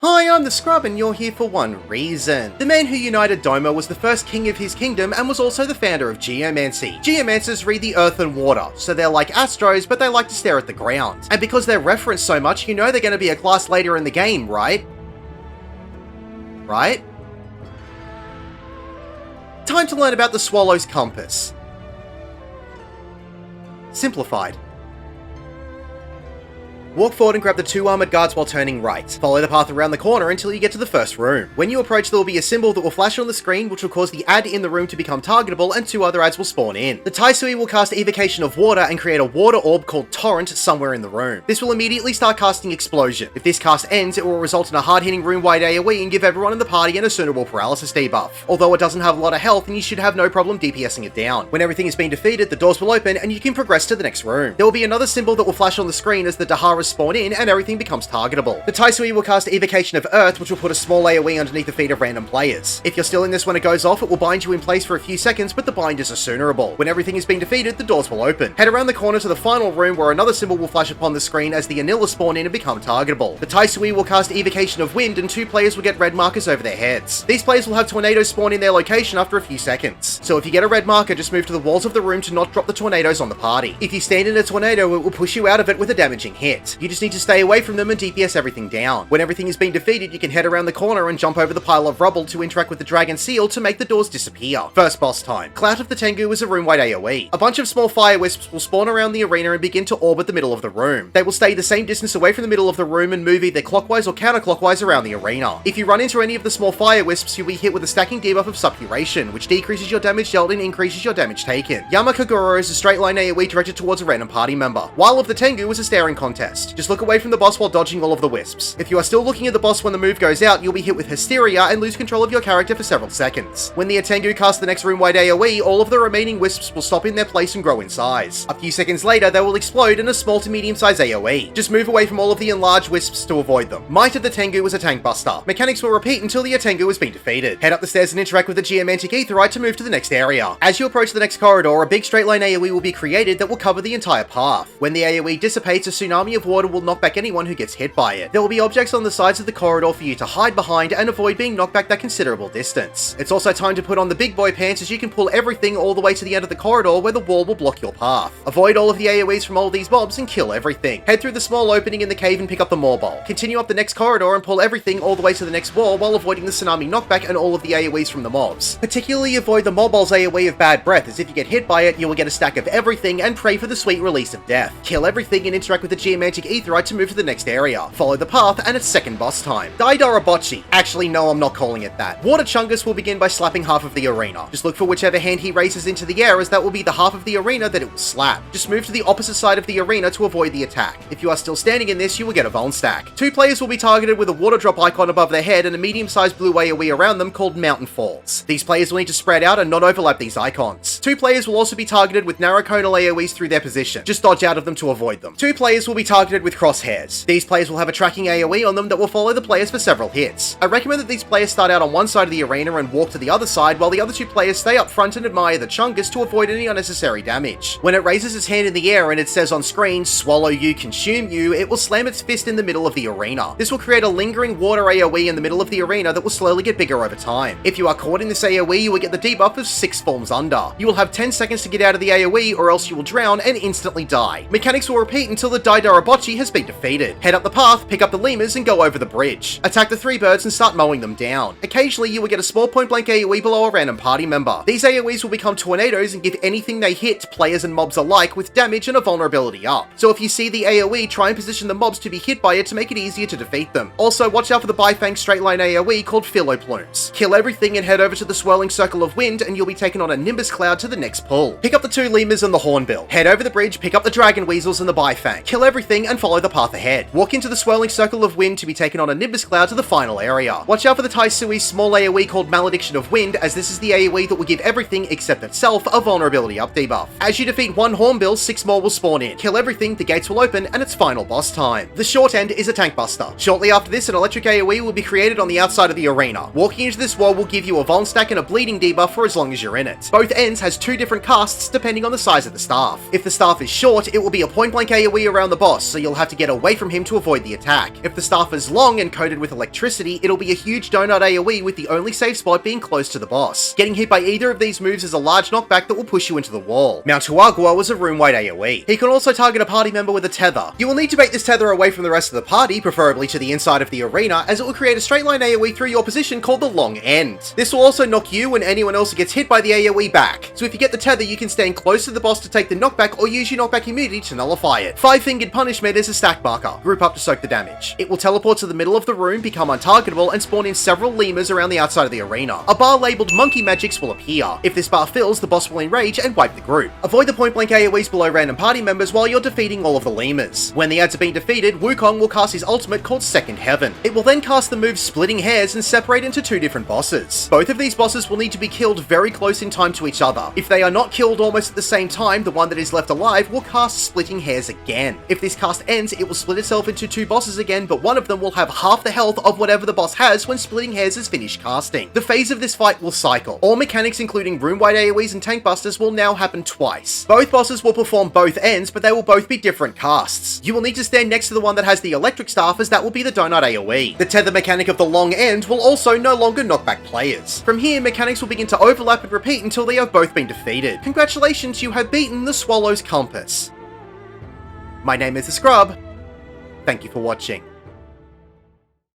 Hi, I'm the Scrub and you're here for one reason. The man who united Doma was the first king of his kingdom and was also the founder of geomancy. Geomancers read the earth and water, so they're like astros but they like to stare at the ground. And because they're referenced so much, you know they're going to be a class later in the game, right? Right? Time to learn about the Swallow's Compass. Simplified. Walk forward and grab the two armored guards while turning right. Follow the path around the corner until you get to the first room. When you approach, there will be a symbol that will flash on the screen which will cause the ad in the room to become targetable and two other ads will spawn in. The Taisui will cast Evocation of Water and create a water orb called Torrent somewhere in the room. This will immediately start casting Explosion. If this cast ends, it will result in a hard-hitting room-wide AoE and give everyone in the party an Assumerable Paralysis debuff. Although it doesn't have a lot of health and you should have no problem DPSing it down. When everything has been defeated, the doors will open and you can progress to the next room. There will be another symbol that will flash on the screen as the Daharas spawn in and everything becomes targetable. The Taisui will cast Evocation of Earth, which will put a small AoE underneath the feet of random players. If you're still in this when it goes off, it will bind you in place for a few seconds, but the bind is Assumerable. When everything has been defeated, the doors will open. Head around the corner to the final room where another symbol will flash upon the screen as the Anilla spawn in and become targetable. The Taisui will cast Evocation of Wind and two players will get red markers over their heads. These players will have tornadoes spawn in their location after a few seconds. So if you get a red marker, just move to the walls of the room to not drop the tornadoes on the party. If you stand in a tornado, it will push you out of it with a damaging hit. You just need to stay away from them and DPS everything down. When everything has been defeated, you can head around the corner and jump over the pile of rubble to interact with the dragon seal to make the doors disappear. First boss time. Clout of the Tengu is a room-wide AoE. A bunch of small fire wisps will spawn around the arena and begin to orbit the middle of the room. They will stay the same distance away from the middle of the room and move either clockwise or counterclockwise around the arena. If you run into any of the small fire wisps, you'll be hit with a stacking debuff of Suppuration, which decreases your damage dealt and increases your damage taken. Yamakaguro is a straight line AoE directed towards a random party member. While of the Tengu is a staring contest. Just look away from the boss while dodging all of the wisps. If you are still looking at the boss when the move goes out, you'll be hit with Hysteria and lose control of your character for several seconds. When the Tengu casts the next room-wide AoE, all of the remaining wisps will stop in their place and grow in size. A few seconds later, they will explode in a small to medium-sized AoE. Just move away from all of the enlarged wisps to avoid them. Might of the Tengu is a tank buster. Mechanics will repeat until the Tengu has been defeated. Head up the stairs and interact with the Geomantic Aetheryte to move to the next area. As you approach the next corridor, a big straight line AoE will be created that will cover the entire path. When the AoE dissipates, a tsunami of water will knock back anyone who gets hit by it. There will be objects on the sides of the corridor for you to hide behind and avoid being knocked back that considerable distance. It's also time to put on the big boy pants as you can pull everything all the way to the end of the corridor where the wall will block your path. Avoid all of the AoEs from all of these mobs and kill everything. Head through the small opening in the cave and pick up the Maw. Continue up the next corridor and pull everything all the way to the next wall while avoiding the tsunami knockback and all of the AoEs from the mobs. Particularly avoid the Mawbol's AoE of Bad Breath, as if you get hit by it, you will get a stack of everything and pray for the sweet release of death. Kill everything and interact with the Geomantic Aetheryte to move to the next area. Follow the path and it's second boss time. Daidarabochi. Actually, no, I'm not calling it that. Water Chungus will begin by slapping half of the arena. Just look for whichever hand he raises into the air, as that will be the half of the arena that it will slap. Just move to the opposite side of the arena to avoid the attack. If you are still standing in this, you will get a Vuln stack. Two players will be targeted with a water drop icon above their head and a medium-sized blue AoE around them called Mountain Falls. These players will need to spread out and not overlap these icons. Two players will also be targeted with narrow conal AoEs through their position. Just dodge out of them to avoid them. Two players will be targeted with crosshairs. These players will have a tracking AoE on them that will follow the players for several hits. I recommend that these players start out on one side of the arena and walk to the other side, while the other two players stay up front and admire the Chungus to avoid any unnecessary damage. When it raises its hand in the air and it says on screen, "Swallow you, consume you," it will slam its fist in the middle of the arena. This will create a lingering water AoE in the middle of the arena that will slowly get bigger over time. If you are caught in this AoE, you will get the debuff of 6 forms under. You will have 10 seconds to get out of the AoE or else you will drown and instantly die. Mechanics will repeat until the Daidarabochi has been defeated. Head up the path, pick up the lemurs and go over the bridge. Attack the 3 birds and start mowing them down. Occasionally you will get a small point blank AoE below a random party member. These AoEs will become tornadoes and give anything they hit, players and mobs alike, with damage and a vulnerability up. So if you see the AoE, try and position the mobs to be hit by it to make it easier to defeat them. Also watch out for the Bifang straight line AoE called Philo Plumes. Kill everything and head over to the swirling circle of wind and you'll be taken on a Nimbus cloud to the next pull. Pick up the 2 lemurs and the Hornbill. Head over the bridge, pick up the dragon weasels and the Bifang. Kill everything and follow the path ahead. Walk into the swirling circle of wind to be taken on a Nimbus cloud to the final area. Watch out for the Taisui's small AoE called Malediction of Wind, as this is the AoE that will give everything except itself a vulnerability up debuff. As you defeat 1 Hornbill, 6 more will spawn in. Kill everything, the gates will open, and it's final boss time. The short end is a tank buster. Shortly after this, an electric AoE will be created on the outside of the arena. Walking into this wall will give you a Vuln stack and a bleeding debuff for as long as you're in it. Both ends have has 2 different casts depending on the size of the staff. If the staff is short, it will be a point-blank AoE around the boss, so you'll have to get away from him to avoid the attack. If the staff is long and coated with electricity, it'll be a huge donut AoE with the only safe spot being close to the boss. Getting hit by either of these moves is a large knockback that will push you into the wall. Mount Huagua was a room-wide AoE. He can also target a party member with a tether. You will need to make this tether away from the rest of the party, preferably to the inside of the arena, as it will create a straight line AoE through your position called the long end. This will also knock you and anyone else who gets hit by the AoE back. So if you get the tether, you can stand close to the boss to take the knockback or use your knockback immunity to nullify it. 5-fingered punishment is a stack marker. Group up to soak the damage. It will teleport to the middle of the room, become untargetable, and spawn in several lemurs around the outside of the arena. A bar labeled Monkey Magics will appear. If this bar fills, the boss will enrage and wipe the group. Avoid the point-blank AoEs below random party members while you're defeating all of the lemurs. When the ads have been defeated, Wukong will cast his ultimate called Second Heaven. It will then cast the move Splitting Hairs and separate into 2 different bosses. Both of these bosses will need to be killed very close in time to each other. If they are not killed almost at the same time, the one that is left alive will cast Splitting Hairs again. If this cast ends, it will split itself into 2 bosses again, but one of them will have half the health of whatever the boss has when Splitting Hairs is finished casting. The phase of this fight will cycle. All mechanics including room-wide AoEs and tank busters will now happen twice. Both bosses will perform both ends, but they will both be different casts. You will need to stand next to the one that has the electric staff, as that will be the donut AoE. The tether mechanic of the long end will also no longer knock back players. From here, mechanics will begin to overlap and repeat until they have both been defeated. Congratulations, you have beaten the Swallow's Compass. My name is The Scrub. Thank you for watching.